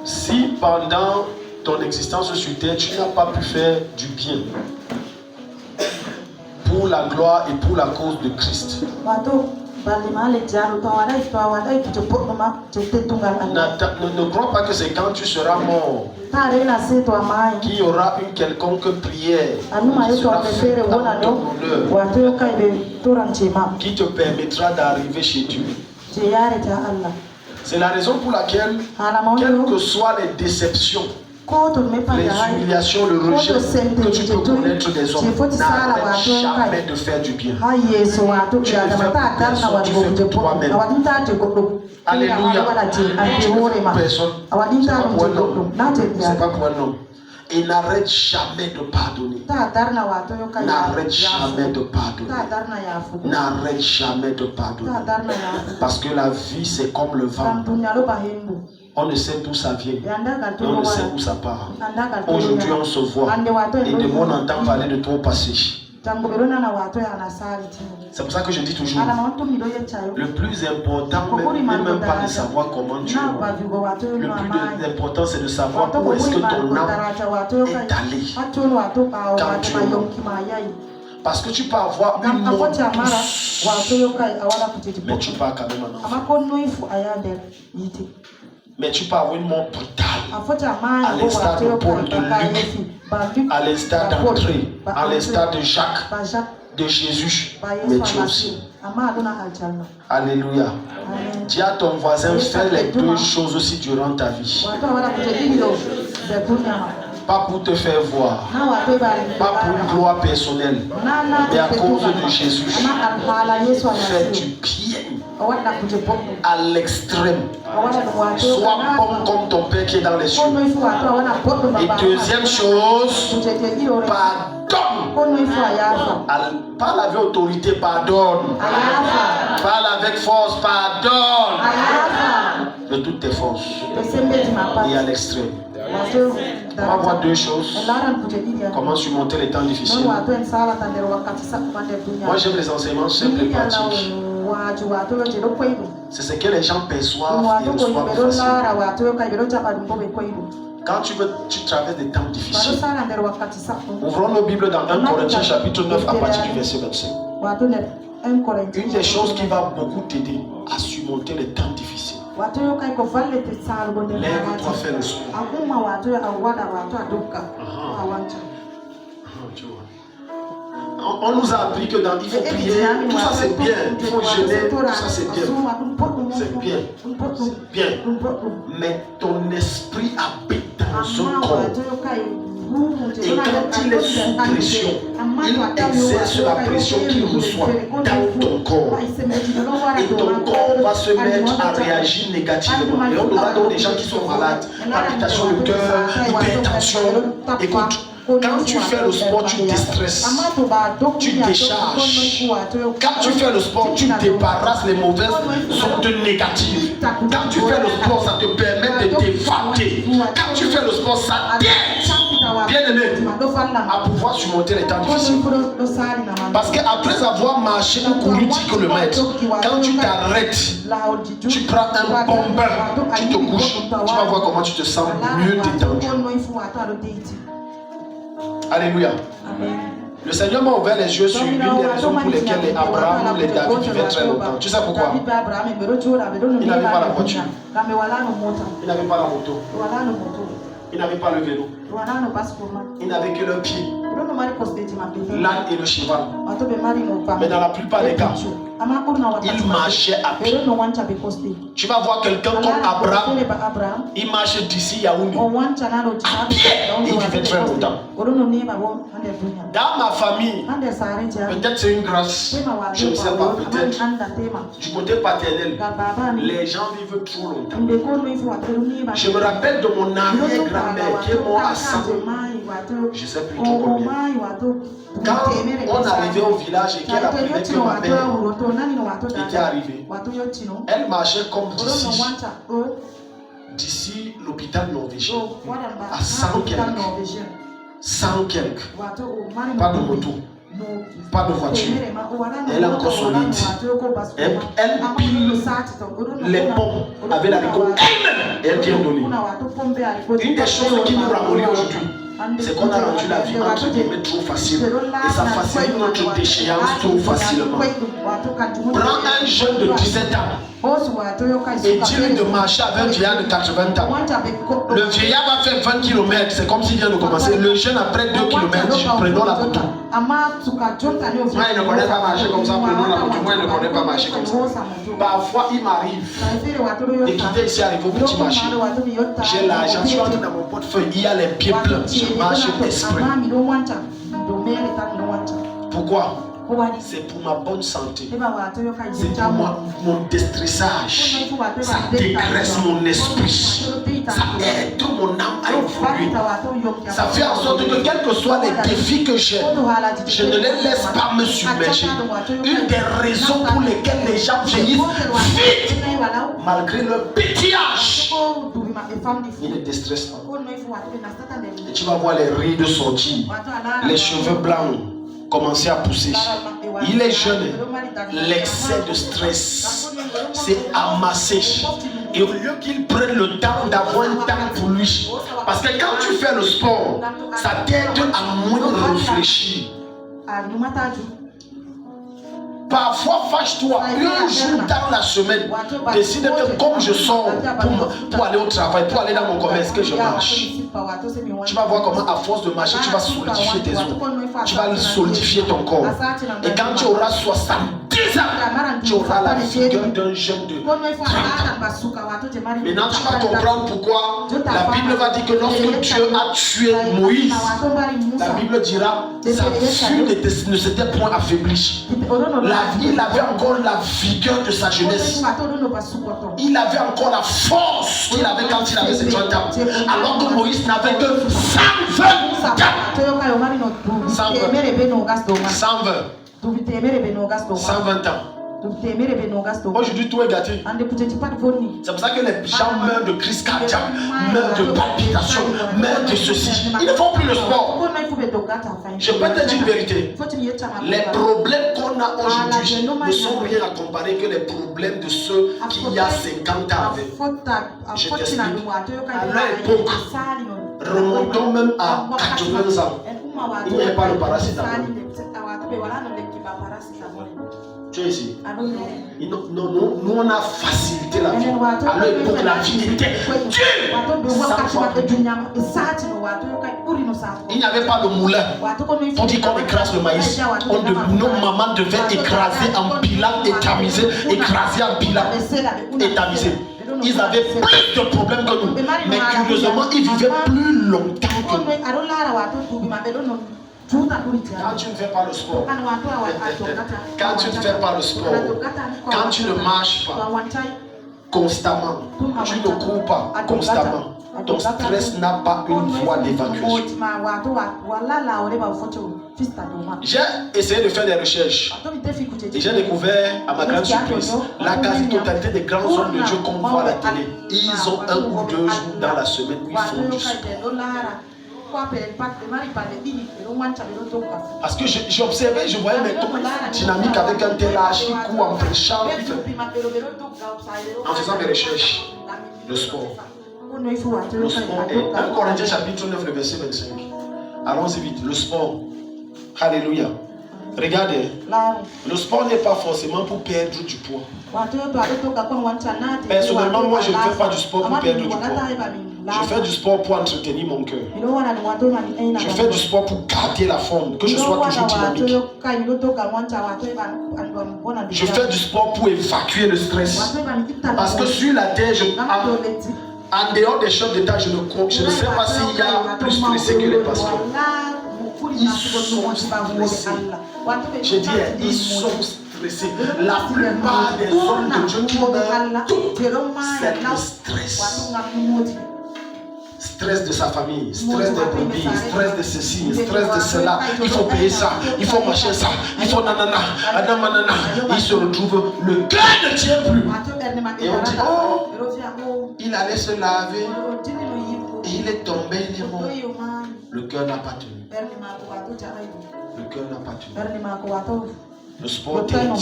Si pendant ton existence sur terre, tu n'as pas pu faire du bien pour la gloire et pour la cause de Christ, ne crois pas que c'est quand tu seras mort qu'il y aura une quelconque prière qui sera faite en ton honneur, qui te permettra d'arriver chez Dieu. C'est la raison pour laquelle, quelles que soient les déceptions, les humiliations, le rejet que tu peux connaître des hommes, n'arrête jamais de faire du bien. Tu ne fais pour personne, tu fais pour toi-même. Alléluia. Tu ne fais pour personne. C'est pas pour un homme. Et n'arrête jamais de pardonner. N'arrête jamais de pardonner. N'arrête jamais de pardonner. Parce que la vie, c'est comme le vent. On ne sait d'où ça vient. Et on ne sait où ça part. Aujourd'hui, on se voit. Et demain, on entend parler de toi au passé. C'est pour ça que je dis toujours, le plus important, même pas de savoir comment tu es. Le plus important, c'est de savoir où est-ce que ton âme est allée quand tu es mort. Parce que tu peux avoir une mort douce, mais tu pars quand même en enfer. Mais tu peux avoir une mort brutale, à l'instar de Paul, de Luc, à l'instar d'André, à l'instar de Jacques, de Jésus, mais tu aussi. Alléluia. Dis à ton voisin, fais les deux choses aussi durant ta vie. Pas pour te faire voir, pas pour une gloire personnelle, mais à cause de Jésus. Fais du bien à l'extrême. Sois bon comme ton Père qui est dans les cieux. Et deuxième chose, pardonne. Parle avec autorité, pardonne. Parle avec force, pardonne. De toutes tes forces. Et à l'extrême. On va voir deux choses. Comment surmonter les temps difficiles. Moi j'aime les enseignements simples et pratiques. C'est ce que les gens perçoivent et reçoivent facilement. Quand tu traverses des temps difficiles, ouvrons nos Bibles dans 1 Corinthiens chapitre 9 à partir du verset 25. Une des choses qui va beaucoup t'aider à surmonter les temps difficiles. Lève-toi, fais le sport. On nous a appris que il faut prier, tout ça c'est bien, il faut jeûner, tout ça c'est bien. C'est bien, c'est bien. Mais ton esprit habite dans un corps. Et quand il est sous pression, il exerce la pression qu'il reçoit dans ton corps. Et ton corps va se mettre à réagir négativement. Et on aura donc des gens qui sont malades, palpitation de cœur, hypertension. Écoute, quand tu fais le sport, tu déstresses, tu décharges. Quand tu fais le sport, tu débarrasses les mauvaises ondes négatives. Quand tu fais le sport, ça te permet de t'évader. Quand tu fais le sport, ça t'aide, bien aimé, à pouvoir surmonter les temps difficiles. Parce qu'après avoir marché ou couru 10 km, quand tu t'arrêtes, tu prends un bon bain, tu te couches, tu vas voir comment tu te sens mieux détendu. Alléluia. Amen. Le Seigneur m'a ouvert les yeux sur une des raisons pour lesquelles les Abraham ou les David vivaient très longtemps. Tu sais pourquoi? Il n'avait pas la voiture. Il n'avait pas la moto. Il n'avait pas le vélo. Il n'avait que le pied, l'âne et le cheval. Mais dans la plupart des cas, il marchait à pied. Tu vas voir quelqu'un comme Abraham, il marchait d'ici Yaoundé à pied et il vivait très longtemps. Dans ma famille, peut-être c'est une grâce, je ne sais pas, peut-être du côté paternel, les gens vivent trop longtemps. Je me rappelle de mon arrière-grand-mère qui est morte à 100. Je ne sais plus trop combien. Quand on arrivait au village et qu'elle apprenait que ma mère était arrivée, elle marchait comme d'ici l'hôpital norvégien à 100 quelques. 100 quelques. Pas de moto, pas de voiture. Elle est encore solide. Elle pile les ponts avec la rigueur elle-même. et elle vient donner. Une des choses qui nous ramollit aujourd'hui, c'est qu'on a rendu la vie entre guillemets trop facile et ça facilite notre déchéance trop facilement. Prends un jeune de 17 ans et dis-lui de marcher avec un vieillard de 80 ans. Le vieillard va faire 20 km, c'est comme s'il vient de commencer. Le jeune après 2 km, prenons la moto. Moi, il ne connaît pas marcher comme ça, prenons la moto. Moi, il ne connaît pas marcher comme ça. Parfois, il m'arrive de quitter ici, arriver au petit marché. J'ai l'argent, je suis entré dans mon portefeuille, il y a les pieds pleins. Je marche d'esprit. Pourquoi? C'est pour ma bonne santé. C'est pour mon déstressage. Ça dégraisse mon esprit. Ça aide mon âme à évoluer. Ça fait en sorte que quels que soient les défis que j'ai, je ne les laisse pas me submerger. Une des raisons pour lesquelles les gens vieillissent vite, malgré leur pétillage, ils ne déstressent pas. Et tu vas voir les rides sortir, les cheveux blancs commencer à pousser. Il est jeune, l'excès de stress s'est amassé. Et au lieu qu'il prenne le temps d'avoir un temps pour lui, parce que quand tu fais le sport, ça t'aide à moins réfléchir. Parfois, fâche-toi. Un jour dans la semaine, décide que comme je sors pour aller au travail, pour aller dans mon commerce, que je marche. Tu vas voir comment à force de marcher, tu vas solidifier tes os. Tu vas solidifier ton corps. Et quand tu auras 70 ans, tu auras la figure d'un jeune de 30 ans. Maintenant, tu vas comprendre pourquoi la Bible va dire que lorsque Dieu a tué Moïse, la Bible dira sa vue ne s'était point affaiblie. Il avait encore la vigueur de sa jeunesse. Il avait encore la force qu'il avait quand il avait ses 30 ans. Alors que Moïse n'avait que 120 ans. 120 ans. Aujourd'hui, tout est gâté. C'est pour ça que les gens meurent de crise cardiaque, meurent de palpitations, meurent de ceci. Ils ne font plus le sport. Je peux te dire une vérité. Les problèmes qu'on a aujourd'hui ne sont rien à comparer que les problèmes de ceux qui, il y a 50 ans, avaient. Je t'explique. À leur époque, remontons même à 80 ans. Il n'y avait pas le paracétamol. Tu es ici. Nous, on a facilité la vie. À l'époque, la vie était dure. Il n'y avait pas de moulin pour dire qu'on écrase le maïs. Nos mamans devaient écraser en pilant et tamiser, écraser en pilant et tamiser. Ils avaient plus de problèmes que nous. Mais curieusement, ils vivaient plus longtemps que nous. Quand tu ne fais pas le sport, quand tu ne fais pas le sport, quand tu ne marches pas constamment, tu ne cours pas constamment, ton stress n'a pas une voie d'évacuation. J'ai essayé de faire des recherches et j'ai découvert, à ma grande surprise, la quasi-totalité des grands hommes de Dieu qu'on voit à la télé, ils ont 1 ou 2 jours dans la semaine où ils font du sport. Parce que j'observais, je voyais mes tours dynamiques avec un tel âge qui court en prêchant, en faisant des recherches. Le sport. Le sport est 1 Corinthiens chapitre 9, le verset 25. Allons-y vite. Le sport. Alléluia. Regardez, le sport n'est pas forcément pour perdre du poids. Personnellement, moi je ne fais pas du sport pour perdre du poids. Je fais du sport pour entretenir mon cœur. Je fais du sport pour garder la forme, que je sois toujours dynamique. Je fais du sport pour évacuer le stress. Parce que sur la terre, en dehors des chefs d'État, je ne sais pas s'il y a plus stressé que les pasteurs. Ils sont stressés. Je dis, ils sont stressés. La plupart des hommes de Dieu qui meurent, c'est le stress. Stress de sa famille, stress des brebis, stress de ceci, stress de cela. Il faut payer ça, il faut marcher ça, il faut nanana, anamanana. Il se retrouve, le cœur ne tient plus. Et on dit, oh, il allait se laver et il est tombé, il est mort. Le cœur n'a pas tenu. Le cœur n'a pas tenu. Le sport t'énerve.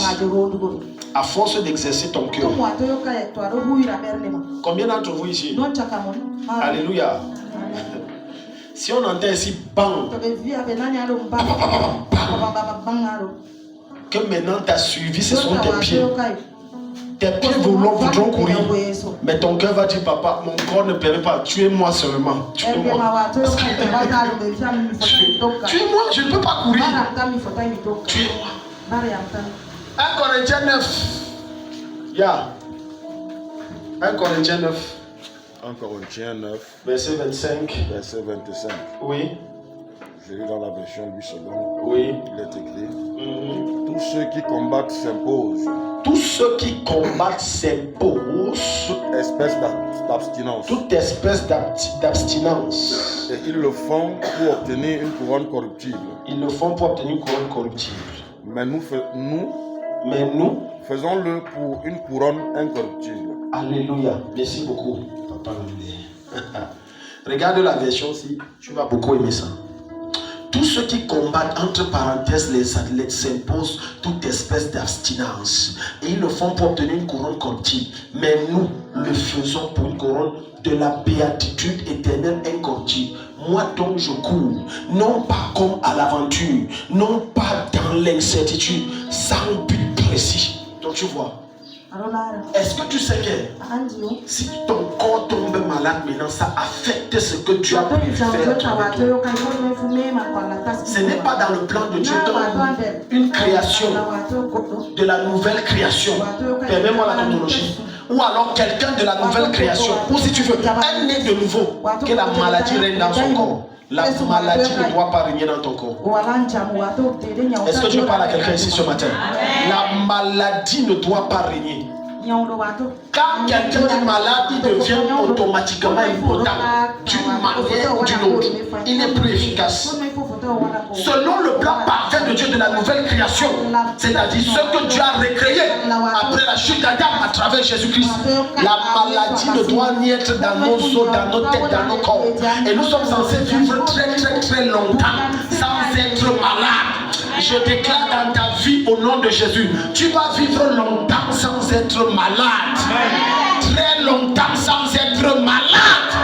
À force d'exercer ton cœur. Combien d'entre vous ici? Alléluia. Si on entend ici bang, que maintenant tu as suivi, ce sont tes pieds. Tes pieds voudront courir, mais ton cœur va dire, papa, mon corps ne permet pas, tuez-moi seulement. Tuez-moi. Tuez-moi, je ne peux pas courir. Tuez-moi. 1 Corinthiens 9. Yeah. 1 Corinthiens 9. 1 Corinthiens 9. Verset 25. Verset 25. Oui. Je lis dans la version 8 secondes. Oui. Il est écrit. Tous ceux qui combattent s'imposent. Tous ceux qui combattent s'imposent. Toute espèce d'abstinence. Toute espèce d'abstinence. Et ils le font pour obtenir une couronne corruptible. Ils le font pour obtenir une couronne corruptible. Mais nous faisons-le pour une couronne incorruptible. Alléluia. Merci beaucoup, papa. Regarde la version ci, tu vas beaucoup aimer ça. Tous ceux qui combattent, entre parenthèses, les athlètes s'imposent toute espèce d'abstinence. Et ils le font pour obtenir une couronne corruptible. Mais nous le faisons pour une couronne de la béatitude éternelle incorruptible. Moi donc je cours, non pas comme à l'aventure, non pas dans l'incertitude, sans but précis. Donc tu vois. Est-ce que tu sais que si ton corps tombe malade maintenant, ça affecte ce que tu as pu faire? Ce n'est pas dans le plan de Dieu. Une création de la nouvelle création. Permets-moi la tautologie. Ou alors quelqu'un de la nouvelle création. Ou si tu veux, un né de nouveau. Que la maladie règne dans son corps. La maladie ne doit pas régner dans ton corps. Est-ce que je parle à quelqu'un ici ce matin? La maladie ne doit pas régner. Quand quelqu'un est malade, il devient automatiquement impotent d'une manière ou d'une autre. Il n'est plus efficace. Selon le plan parfait de Dieu de la nouvelle création, c'est-à-dire ce que Dieu a recréé après la chute d'Adam à travers Jésus-Christ, la maladie ne doit ni être dans nos os, dans nos têtes, dans nos corps. Et nous sommes censés vivre très longtemps sans être malade. Je déclare dans ta vie au nom de Jésus, tu vas vivre longtemps sans être malade. Très longtemps sans être malade.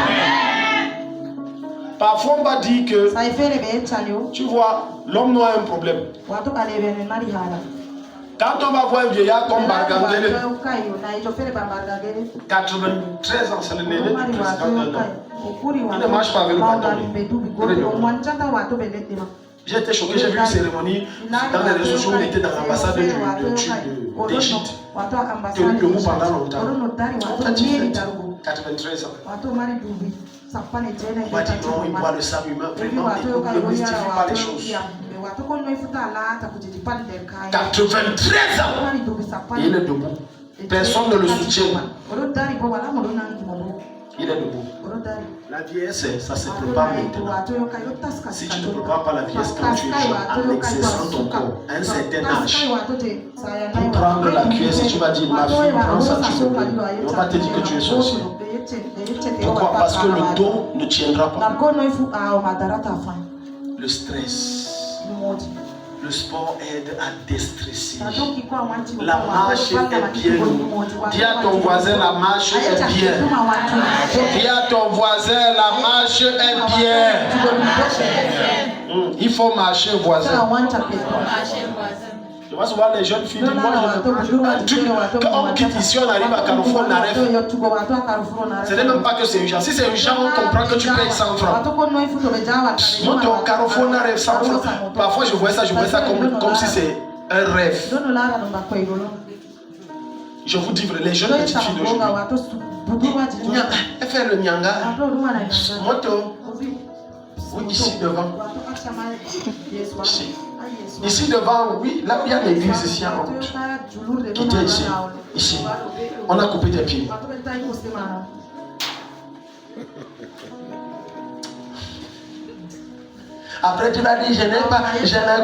Parfois on va dire que, tu vois, l'homme a un problème. Quand on va voir un vieillard comme Bargangele, 93 ans, c'est le néné du président d'un homme. Il ne marche pas avec le bâton. J'ai été choqué, j'ai vu une cérémonie dans les réseaux sociaux où il était dans l'ambassade d'Égypte. Tenu debout pendant longtemps. En fait, il fait 93 ans. On va dire non, il boit le sang humain. Vraiment, ne mystifie pas les choses. 93 ans. Il est debout. Personne ne le soutient. Il est debout. La vieillesse, ça se prépare maintenant. Si tu ne prépares pas la vieillesse quand tu es jeune, en exerçant ton corps, à un certain âge, pour prendre la cuillère, si tu vas dire ma fille, prends ça, tu peux plus. On va te dire que tu es sorcier. Pourquoi? Parce que le dos ne tiendra pas. Le stress. Le sport aide à déstresser. La marche est bien. Dis à ton voisin, la marche est bien. Dis à ton voisin, la marche est bien. Il faut marcher, voisin. Je vois souvent les jeunes filles disent, moi je ne peux plus. Quand on quitte ici, on arrive à Carrefour, on arrive. Ce n'est même pas que c'est urgent. Si c'est urgent, on comprend que tu payes 100 francs. Monte au Carrefour, on arrive 100 francs. Parfois je vois ça comme si c'est un rêve. Je vous dis, les jeunes petites filles d'aujourd'hui, elles font le nyanga. Moto. Oui, ici devant. Ici devant, oui, là où il y a l'église ici en route. Qui était ici. Ici. On a coupé tes pieds. Après, tu vas dire, je ne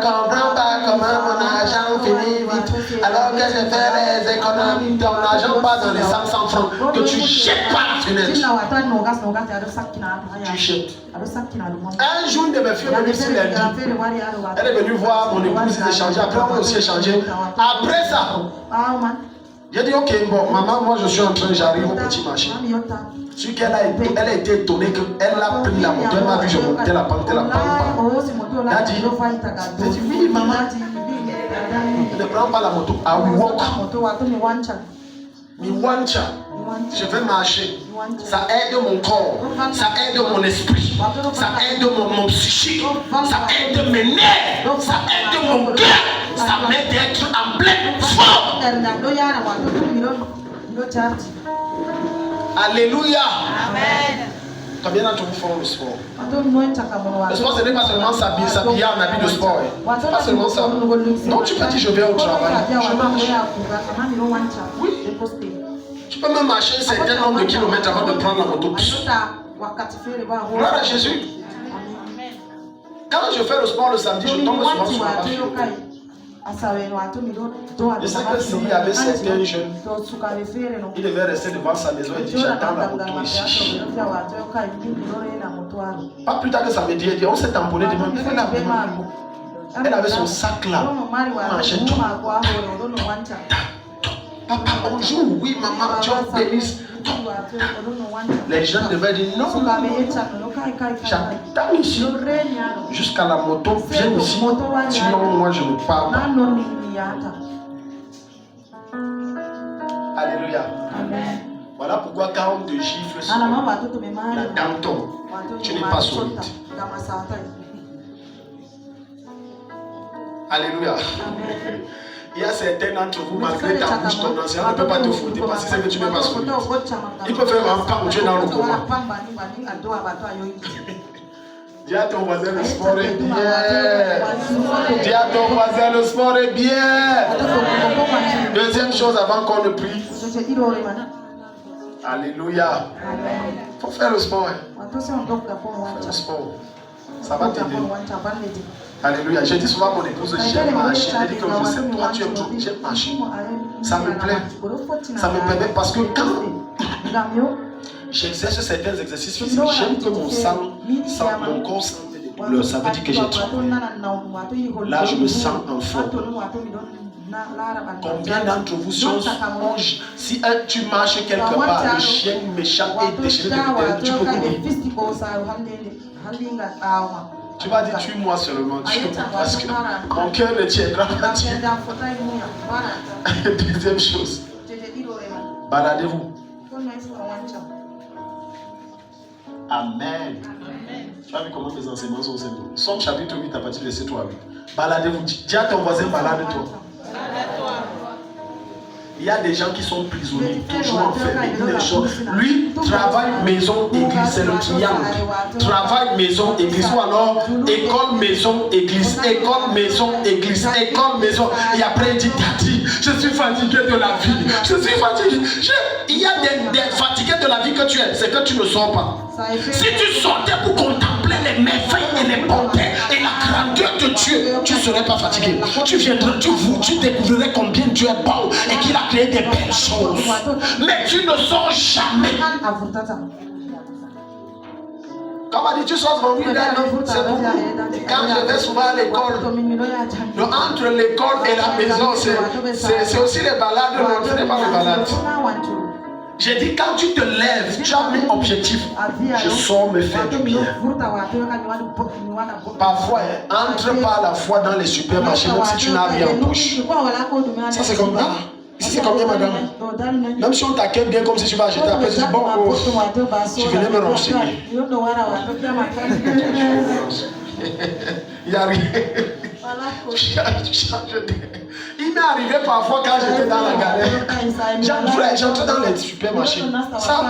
comprends pas comment mon argent finit vite. Alors que je fais les économies, ton argent pas dans les 500 francs que tu jettes par la fenêtre. Tu jettes. Un jour, une de mes filles est venue ici lundi. Elle est venue voir mon épouse, ils échangeaient. Après, on a aussi échangé. Après ça, j'ai dit, ok, bon, maman, moi je suis en train, j'arrive au petit marché. Ce qu'elle a été étonnée qu'elle a pris la moto, elle m'a vu, je montais la pente, elle a pas. Elle a dit, j'ai dit, oui, maman, ne prends pas la moto, I will walk. Je vais marcher. Ça aide mon corps, ça aide mon esprit, ça aide mon psychique, ça aide mes nerfs, ça aide mon cœur, ça m'aide d'être en pleine forme. Alléluia. Amen. Combien d'entre vous font le sport? Le sport, ce n'est pas seulement s'habiller en habit de sport. Pas seulement ça. Non, tu peux dire je vais au travail. Je marche. Oui. Tu peux même marcher un certain nombre de kilomètres avant de prendre la moto. Gloire à Jésus. Quand je fais le sport le samedi, je tombe souvent sur la marche. Je sais que s'il y avait certains jeunes, ils devaient rester devant sa maison et dire j'attends la moto ici. Pas plus tard que ça me dit, on s'est tamponné devant. Elle avait son sac là. Papa, bonjour, oui maman, Dieu bénisse. Les gens devaient dire non. J'attends ici. Jusqu'à la moto, viens ici. Sinon, moi je ne pars pas. Alléluia. Amen. Voilà pourquoi quand on te gifle sur la dame tombe, tu n'es pas solide. Alléluia. Amen. Il y a certains d'entre vous, malgré ta bouche, ton ancien ne peut pas te foutre parce que c'est que tu n'es pas solide. Il peut faire un pas où tu es dans le coma. Dis à ton voisin, le sport est bien. Dis à ton voisin, le sport est bien. Deuxième chose avant qu'on ne prie. Alléluia. Il faut faire le sport. Faire le sport. Ça va t'aider. Alléluia. J'ai dit souvent à mon épouse, j'aime marcher. Elle dit que je sais, toi tu aimes trop. J'aime marcher. Ça me plaît. Ça me permet parce que quand j'exerce certains exercices physiques, j'aime que mon corps sente des douleurs. Ça veut dire que j'ai travaillé. Là, je me sens en forme. Combien d'entre vous sont si tu marches quelque part, le chien méchant est déchiré de l'intérieur, tu peux courir. Tu vas dire tue-moi seulement, parce que mon cœur ne tiendra pas. Deuxième chose, baladez-vous. Amen. Tu as vu comment mes enseignements sont simples. Somme chapitre 8 à partir de verset 3 à 8. Baladez-vous. Dis à ton voisin, balade-toi. Il y a des gens qui sont prisonniers, toujours enfermés. Lui, travail, maison, église, c'est le triangle. Travail, maison, église. Ou alors, école, maison, église. École, maison, église. École, maison. Et après, il dit, Daddy, je suis fatigué de la vie. Je suis fatigué. Il y a des fatigués de la vie que tu es. C'est que tu ne sors pas. Si tu sortais pour contempler les merveilles et les bontés et la grandeur de Dieu, tu ne serais pas fatigué. Tu viendrais, tu découvrirais combien Dieu est bon et qu'il a créé des belles choses. Mais tu ne sors jamais. Comme a dit, tu sors mon c'est beaucoup. Quand je vais souvent à l'école, entre l'école et la maison, c'est aussi les balades. Non, ce n'est pas les balades. J'ai dit, quand tu te lèves, tu as un objectif. Je sors me faire du bien. Parfois, entre par la foi dans les supermarchés, même si tu n'as rien en poche. Ça, c'est comme ça. Ici, c'est combien, madame? Même si on t'accueille bien comme si tu vas acheter, après tu dis, bon, oh, tu venais me renseigner. Il y a rien. Il m'est arrivé parfois quand j'étais dans la galère. J'entrais dans les supermarchés. Ça,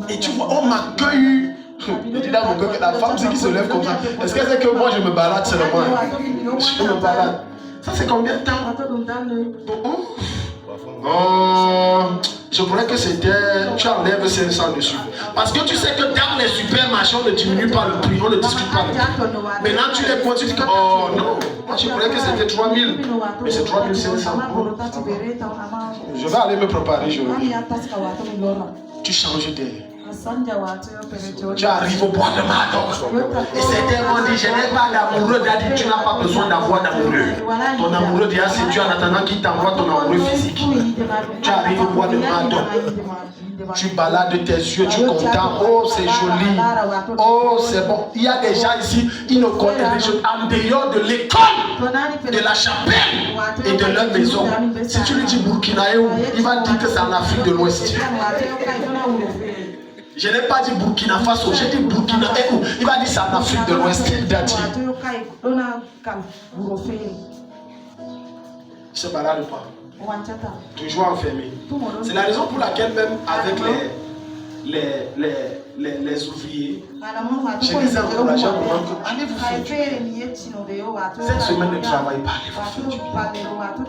et tu vois, on m'accueille. Je dis dans mon cœur que la femme, c'est qui se lève comme ça. Est-ce qu'elle sait que moi je me balade seulement? Je me balade. Ça, c'est combien de temps? Oh, je croyais que c'était. Tu enlèves 500 dessus. Parce que tu sais que dans des supermarchés, on ne diminue pas le prix, on ne discute pas le prix. Maintenant, tu les points, tu dis que, oh non, moi je croyais que c'était 3000, mais c'est 3500. Je vais aller me préparer, je reviens. Tu changes d'air. Tu arrives au bois de Madon. Et certains vont dire, je n'ai pas d'amoureux. Daddy, tu n'as pas besoin d'avoir d'amoureux. Ton amoureux déjà c'est Dieu en attendant qu'il t'envoie ton amoureux physique. Tu arrives au bois de Madon. Tu balades tes yeux, tu es content. Oh, c'est joli. Oh, c'est bon. Il y a des gens ici, ils ne connaissent en dehors de l'école, de la chapelle et de leur maison. Si tu lui dis Burkinaï, il va dire que c'est en Afrique de l'Ouest. Je n'ai pas dit Burkina Faso, j'ai dit Burkina où? Il va dire c'est en Afrique de l'Ouest. Il se balade pas. Toujours enfermé. C'est la raison pour laquelle même avec les ouvriers, je les ai encouragés à un moment que allez vous faire du bien. Cette semaine de travail, allez vous faire du bien.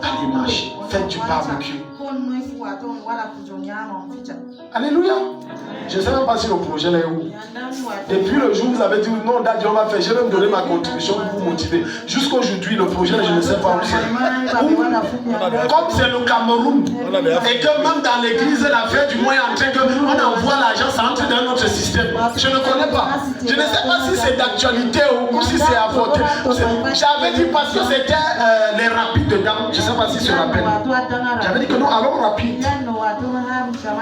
Allez marcher, faites du barbecue. Alléluia. Je ne sais même pas si le projet est où. Depuis le jour où vous avez dit non, Daddy, on va faire, je vais me donner ma contribution pour vous motiver. Jusqu'aujourd'hui, le projet, je ne sais pas où c'est. Comme c'est le Cameroun, et que même dans l'église, l'affaire du mois est en train qu'on envoie l'argent, ça entre dans notre système. Je ne connais pas. Je ne sais pas si c'est d'actualité ou si c'est à voter. J'avais dit parce que c'était les rapides dedans. Je ne sais pas si se rappelle. J'avais dit que nous allons rapide.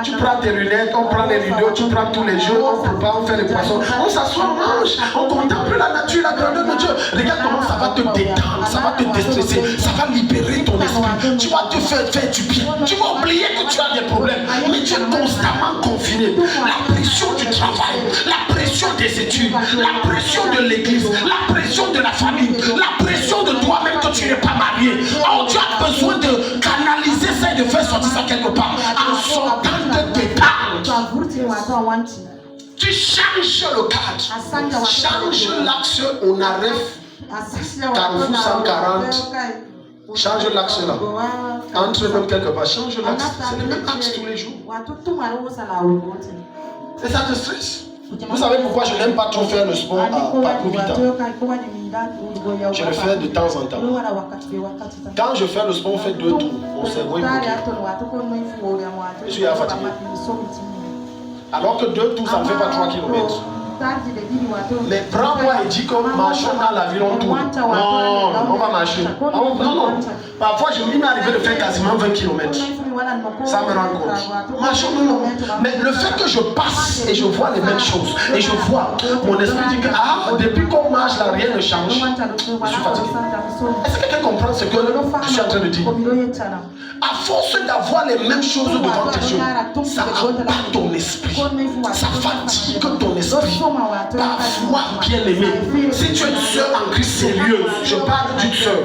Tu prends tes lunettes, on prend les vidéos, tu prends tous les jeux, on prépare, on fait les poissons. On s'assoit, on mange, on contemple la nature, la grandeur de Dieu. Regarde comment ça va te détendre, ça va te déstresser, ça va libérer ton esprit. Tu vas te faire du bien. Tu vas oublier que tu as des problèmes. Mais tu es constamment confiné. La pression du travail, la pression des études, la pression de l'église, la pression de la famille, la pression de toi-même que tu n'es pas marié. Oh, tu as besoin de canaliser ça et de faire sortir ça quelque part. En sortant de départ. Tu changes le cadre. Change l'axe, on arrive. Carrefour 140. Change l'axe là. Entre même quelque part. Change l'axe. C'est le même axe tous les jours. Et ça te stresse. Vous savez pourquoi je n'aime pas trop faire le sport à Paco Vita? Je le fais de temps en temps. Quand je fais le sport, on fait 2 tours. Mon cerveau est bloqué. Je suis fatigué. Alors que 2 tours, ça ne fait pas 3 km. Mais prends-moi et dis que marchons dans la ville, on tourne. Non, on va marcher. Non, non. Parfois, il m'est arrivé de faire quasiment 20 km. Ça me rend compte. Marchons, non. Mais le fait que je passe et je vois les mêmes choses, et je vois, mon esprit dit que depuis qu'on marche là, rien ne change. Je suis fatigué. Est-ce que quelqu'un comprend ce que je suis en train de dire? À force d'avoir les mêmes choses devant tes yeux, ça abat ton esprit. Ça fatigue ton esprit. Parfois, bien aimé, si tu es une soeur en Christ sérieuse, je parle d'une soeur,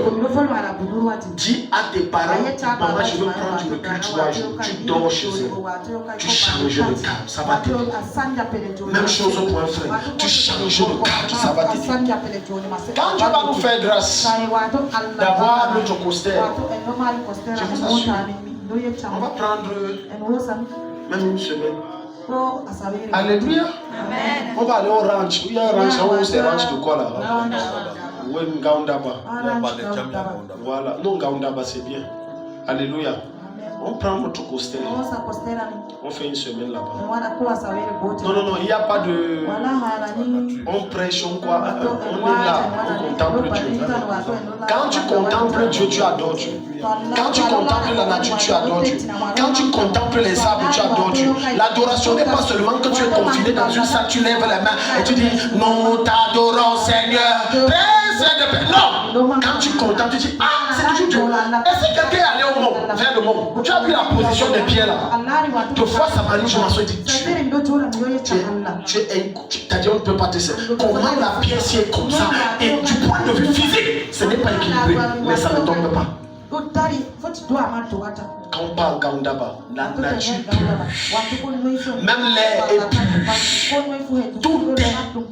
dis à tes parents, maman, je veux prendre du recul 3 jours, tu dors chez eux, tu changes de cadre, ça va t'aider. Même chose pour un frère, tu changes de cadre, ça va t'aider. Quand Dieu va nous faire grâce d'avoir notre coaster, je vous assure, on va prendre même une semaine. Alléluia. Amen. On va aller au ranch. Il y a un ranch. C'est un ranch de quoi là? Oui, Ngaundaba. Voilà. Non, Ngaundaba, c'est bien. Alléluia. On prend notre coaster. On fait une semaine là-bas. Non, non, non, il n'y a pas de... On prêche, on quoi? On est là, on contemple Dieu. Quand tu contemples Dieu, tu adores Dieu. Quand tu contemples la nature, tu adores Dieu. Quand tu contemples les arbres, tu adores Dieu. L'adoration n'est pas seulement que tu es confiné dans une salle, tu lèves les mains et tu dis, nous t'adorons Seigneur. Non, quand tu contemples, tu dis, c'est toujours Dieu. Est-ce que quelqu'un est allé au mont, vers le mont? Tu as vu la position des pieds là? Deux fois, ça m'a dit, je m'en suis dit, c'est-à-dire, on ne peut pas te dire comment la pièce est comme ça. Et du point de vue physique, ce n'est pas équilibré, mais ça ne tombe pas. Quand on parle Gaundaba, la nature pure, même l'air est pur, tout est pur.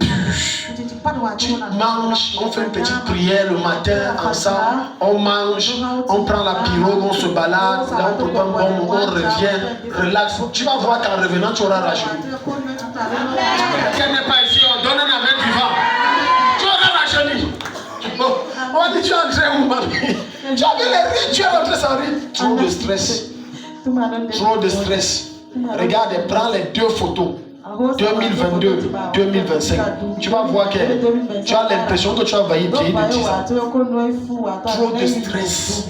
Tu manges, on fait une petite prière le matin ensemble, on mange, on prend la pirogue, on se balade, là on prépare un bon, on revient, relax. Tu vas voir qu'en revenant tu auras rajeuni. Quel n'est pas Tu as vu les rires, tu es rentré sans rire. Trop de stress. Trop de stress. Regarde, prends les 2 photos. 2022, 2025. Tu vas voir que tu as l'impression que tu as vailli vieillir de 10 ans. Trop de stress.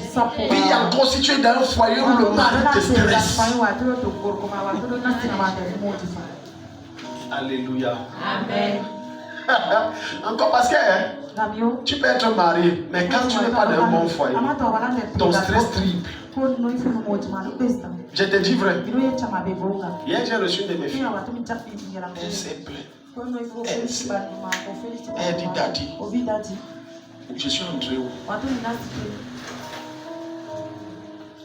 Puis encore si tu es dans un foyer où le mari te stresse. Alléluia. Amen. Encore parce que tu peux être marié, mais quand tu n'es pas dans un bon foyer, ton stress triple. Je te dis vrai. Hier, j'ai reçu une de mes filles. Elle s'est plainte. Elle dit daddy. Je suis entré où?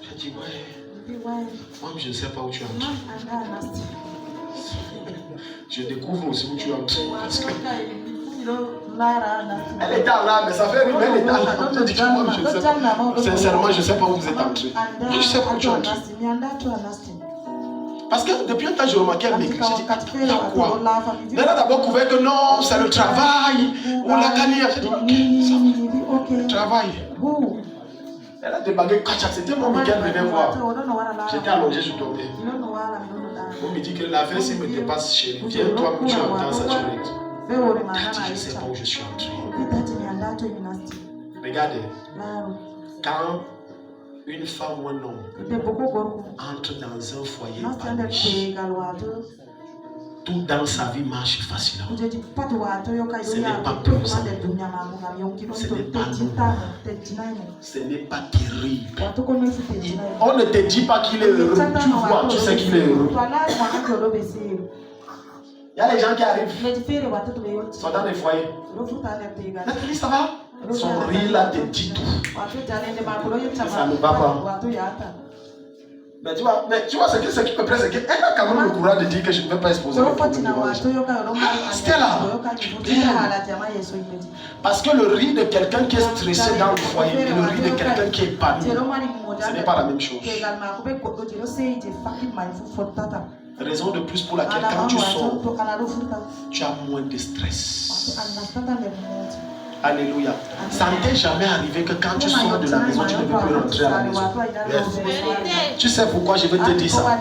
J'ai dit ouais. Moi, je ne sais pas où tu es entré. Je découvre aussi où tu es entré. Parce que elle était là, mais ça fait rire, elle était là. Je dis que moi, je ne sais pas. Sincèrement, je ne sais pas où vous êtes entré. Je ne sais pas où tu es entré. Parce que depuis un temps, je remarquais un maigri. J'ai dit, il y a quoi? Elle a d'abord couvert que non, c'est le travail. Ou la carrière. J'ai dit, ok, travail. Elle a débarqué, c'était mon week-end, venez voir. J'étais allongé, je dormais. On me dit que la fesse me dépasse, chérie. Viens, toi, tu entends ça, tu regardes. Tati, je ne sais pas où je suis entré. Regardez, quand une femme ou un homme entre dans un foyer épanoui, tout dans sa vie marche facilement. Ce n'est pas pesant. Ce n'est pas lourd. Ce n'est pas terrible. On ne te dit pas qu'il est heureux. Tu vois, tu sais qu'il est heureux. Il y a les gens qui arrivent, sont dans les foyers. Nathalie, ça va? Son rire là te dit tout. Ça ne va pas. Mais tu vois ce qui me plaît, c'est qu'elle a quand même le courage de dire que je ne vais pas exposer le problème devant les gens. C'était là. Parce que le rire de quelqu'un qui est stressé dans le foyer et le rire de quelqu'un qui est épanoui, ce n'est pas la même chose. Raison de plus pour laquelle quand tu sors, tu as moins de stress. Alléluia. Ça ne t'est jamais arrivé que quand tu sors de la maison, tu ne peux plus rentrer à la maison. Tu sais pourquoi je vais te dire ça?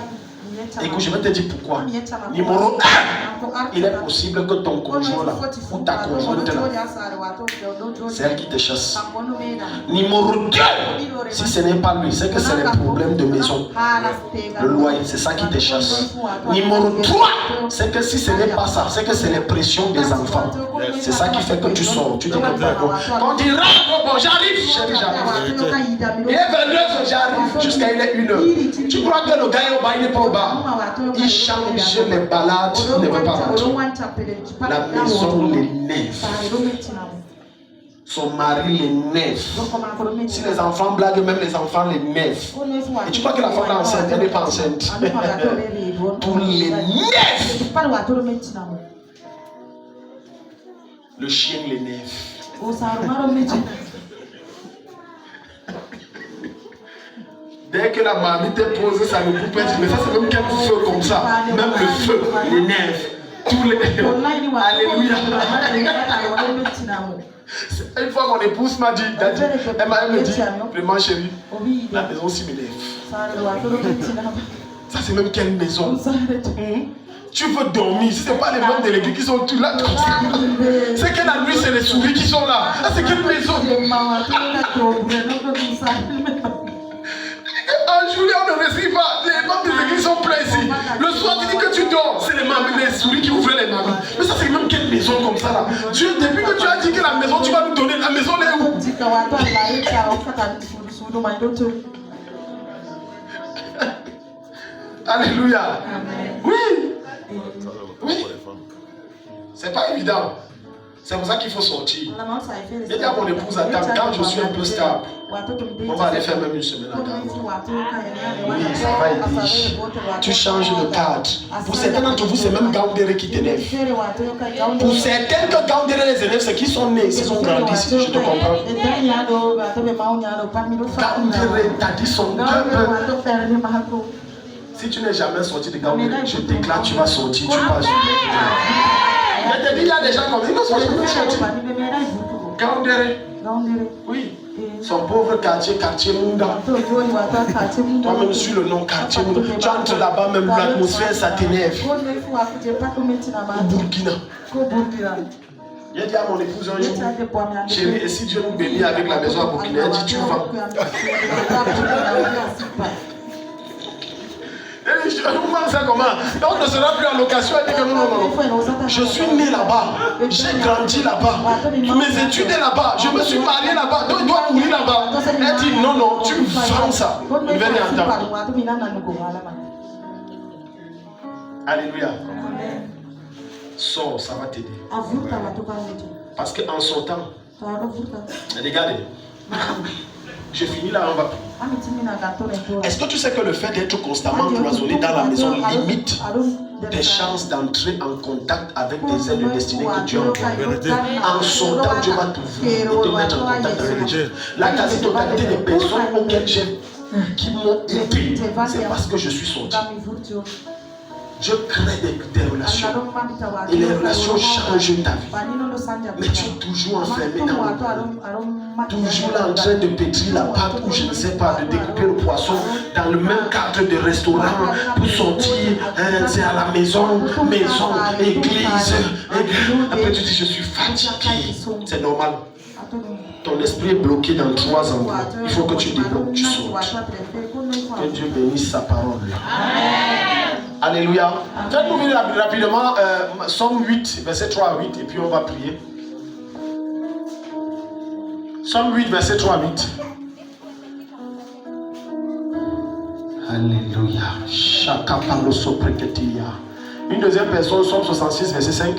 Écoute, je vais te dire pourquoi. Numéro 1, il est possible que ton conjoint là, ou ta conjointe là, c'est elle qui te chasse. Numéro 2, si ce n'est pas lui, c'est que c'est les problèmes de maison. Le loyer, c'est ça qui te chasse. Numéro 3, c'est que si ce n'est pas ça, c'est que c'est les pressions des enfants. C'est ça qui fait que tu sors. Tu dis que d'accord. Quand tu rentres, bon, j'arrive, chérie, j'arrive. Il est 22h, j'arrive. Jusqu'à il est 1h. Tu crois que le gars est au bas, il n'est pas au bas. Il change les balades, il ne veut pas rentrer. La maison l'énerve. Son mari l'énerve. Si les enfants blaguent, même les enfants l'énervent. Et tu crois que la femme est enceinte, elle n'est pas enceinte. Pour l'énerve. Le chien l'énerve. Dès que la mamie te pose sa poupée, mais ça c'est même quel feu comme ça. Même le feu l'énerve. Tous les... Alléluia. Une fois mon épouse m'a dit, elle me dit, vraiment chérie, la maison aussi m'énerve. Ça c'est même quelle maison? Tu veux dormir, si ce n'est pas les membres de l'église qui sont tous là, c'est que la nuit c'est les souris qui sont là. C'est quelle maison? En journée on ne réussit pas, les membres de l'église sont pleins ici. Le soir tu dis que tu dors, c'est les souris qui ouvrent les mamies. Mais ça c'est même quelle maison comme ça là? Dieu, depuis que tu as dit que la maison tu vas nous donner, la maison elle est où? Alléluia. Oui. Oui. C'est pas évident. C'est pour ça qu'il faut sortir. J'ai dit à mon épouse, attends, quand je suis un peu stable, on va aller faire même une semaine à Gao. Oui, ça va aider. Tu changes de cadre. Pour certains d'entre vous, c'est même Gaoundéré qui t'énerve. Pour certains que Gaoundéré les élèves, c'est qu'ils sont nés, ils ont grandi ici, je te comprends. Gaoundéré t'a dit son cœur. Si tu n'es jamais sorti de Gaoundéré, je déclare, tu vas sortir, tu vas sortir. Je te dis, il y a des gens comme ça, ils ne sont jamais sortis. Gaoundéré. Oui. Son pauvre quartier Munda. Toi-même sur le nom quartier Munda. Tu entres là-bas, même l'atmosphère, ça t'énerve. Au Burkina. J'ai dit à mon épouse un jour, chérie, et si Dieu nous bénit avec la maison à Burkina, elle dit tu vends. Je vous parle ça comment? Donc on ne sera plus en location. Elle dit que non. Je suis né là-bas. J'ai grandi là-bas. Mes études sont là-bas. Je me suis marié là-bas. Donc il doit mourir là-bas. Elle dit non, tu vends ça. Venez entendre. Alléluia. Sors, ça va t'aider. Parce qu'en sortant, regardez. Je finis là, on va prier. Est-ce que tu sais que le fait d'être constamment cloisonné dans la maison limite tes chances d'entrer en contact avec des ailes destinées que Dieu envoie? En sortant, Dieu va t'ouvrir et te mettre en contact avec Dieu. La quasi-totalité des personnes qui m'ont aidé, c'est parce que je suis sorti. Je crée des relations. Et les relations changent ta vie. Mais tu es toujours enfermé dans le boulot. Toujours là en train de pétrir la pâte ou je ne sais pas, de découper le poisson dans le même cadre de restaurant pour sortir. C'est à la maison, église. Après tu dis je suis fatigué. C'est normal. Ton esprit est bloqué dans 3 endroits. Il faut que tu débloques, tu sortes. Que Dieu bénisse sa parole. Alléluia. Faites-nous venir rapidement Somme 8, verset 3 à 8, et puis on va prier. Somme 8, verset 3 à 8. Alléluia. Une deuxième personne, Somme 66, verset 5.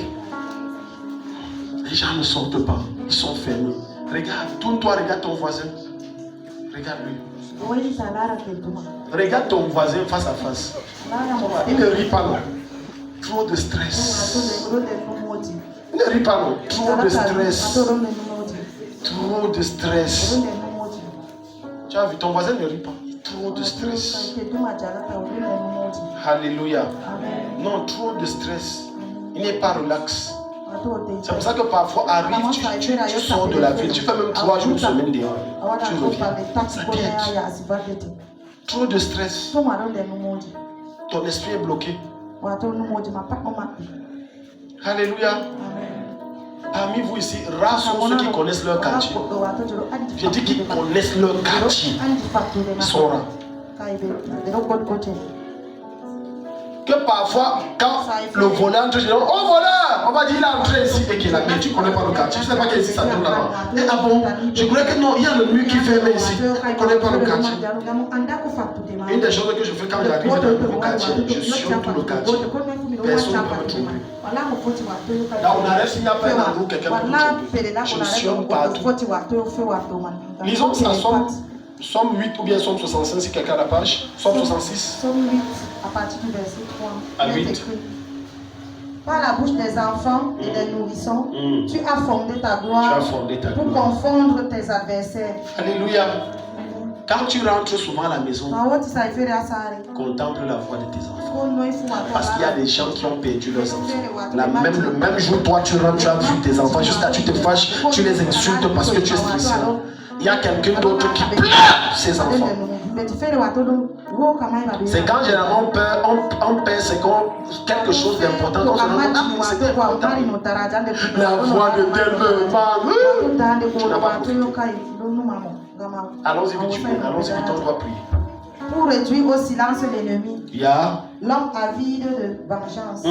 Les gens ne sortent pas, ils sont fermés. Regarde, tourne-toi, regarde ton voisin. Regarde-lui. Regarde ton voisin face à face. Il ne rit pas non. Trop de stress. Il ne rit pas non. Trop de stress. Trop de stress. Tu as vu, ton voisin ne rit pas. Trop de stress. Alléluia. Non, trop de stress. Il n'est pas relax. C'est pour ça que parfois arrive, tu sors de la ville, tu fais même 3 jours de semaine dehors. Tu reviens. Ça t'aide. Trop de stress. Ton esprit est bloqué. Alléluia. Parmi vous ici, rares sont ceux qui connaissent leur quartier. Je dis qu'ils connaissent leur quartier. Ils sont rares. Que parfois, quand le voleur entre, oh voleur, on va dire il est entré ici et qu'il a mis, tu ne connais pas le quartier, je ne sais pas quel ici ça tourne là-bas. Et ah bon, je croyais que non, il y a le mur qui ferme ici, tu ne connais pas le quartier. Une des choses que je fais quand j'arrive dans le nouveau quartier, je suis tout le quartier. Personne ne peut me tromper. Là on arrête s'il n'y a pas un endroit où quelqu'un peut me tromper. Je suis partout. Lisons ça, Somme 8 ou bien Somme 65 si quelqu'un a la page. Somme 66. Somme 8 à partir du verset 3. À 8. Par la bouche des enfants et des nourrissons, tu as fondé ta gloire pour confondre tes adversaires. Alléluia. Quand tu rentres souvent à la maison, contemple la voix de tes enfants. Parce qu'il y a des gens qui ont perdu leurs enfants. Le même jour, toi tu rentres, tu as vu tes enfants, juste là tu te fâches, tu les insultes parce que tu es stressé. Il y a quelqu'un d'autre qui pleure ses enfants. C'est quand généralement on perd quelque chose d'important. On se demande, ah, c'était important. La voix de tel Allons-y vite, on doit prier. Pour réduire au silence l'ennemi, l'homme avide de vengeance.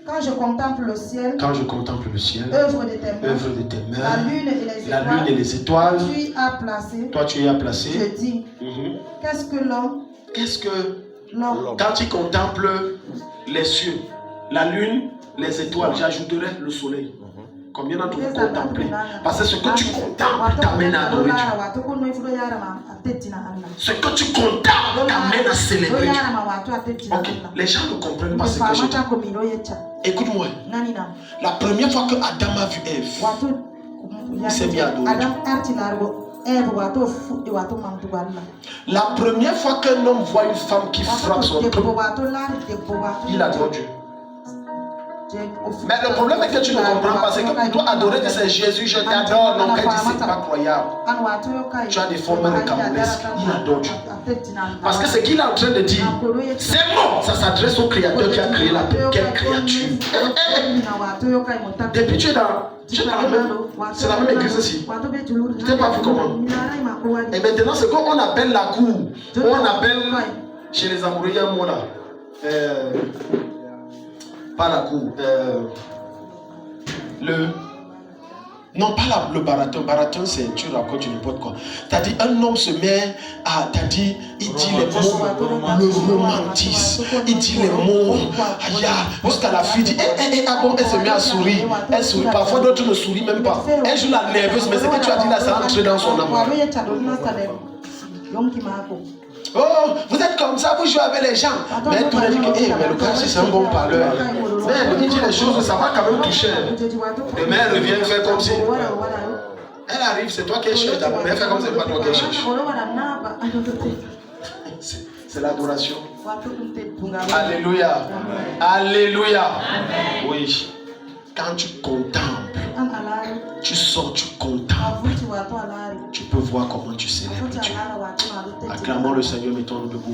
Quand je contemple le ciel, œuvre de tes mains, la lune et les étoiles, toi tu y as placé. Je dis, qu'est-ce que l'homme? Quand tu contemples les cieux, la lune, les étoiles, j'ajouterai le soleil. Combien d'entre vous contemplez? Parce que ce que tu contemples t'amène à adorer Dieu. Ce que tu contemples t'amène à célébrer Dieu. Ok, les gens ne comprennent pas ce que je dis. Écoute-moi. La première fois que Adam a vu Ève, il s'est mis à adorer Dieu. La première fois qu'un homme voit une femme qui frappe son trou, il adore Dieu. Mais le problème est que tu ne comprends pas. C'est que pour toi, adorer, c'est Jésus, je t'adore. Non, quand tu dis, c'est pas croyable. Tu as des formes de camerounaises. Il adore Dieu. Parce que ce qu'il est en train de dire, c'est bon. Ça s'adresse au Créateur qui a créé la terre. Quelle créature. Depuis tu es dans la même. C'est la même église ici. Tu t'es pas vu comment. Et maintenant, c'est qu'on appelle la cour. On appelle chez les amoureux, il y a un mot là. Pas la cour. Non, pas le baraton. Baraton, c'est tu racontes n'importe quoi. T'as dit, un homme se met à. T'as dit, il dit les mots, le romantisme. Il dit les mots. Jusqu'à la fille dit, ah bon, elle se met à sourire. Elle sourit. Parfois, d'autres ne sourient même pas. Elle joue la nerveuse, mais ce que tu as dit là, ça entre dans son âme. Oh, vous êtes comme ça, vous jouez avec les gens. Mais tu as dit que, mais le gars, c'est un bon parleur. Mais il dit les choses, ça va quand même toucher. Demain, elle revient faire comme si. Elle arrive, c'est toi qui cherches d'abord, mais elle fait comme si c'est pas toi qui cherches. C'est l'adoration. Alléluia. Alléluia. Oui. Quand tu contemples, tu sors, tu contemples. Tu peux voir comment tu célèbres Dieu. Acclamons le Seigneur, mettons-nous debout.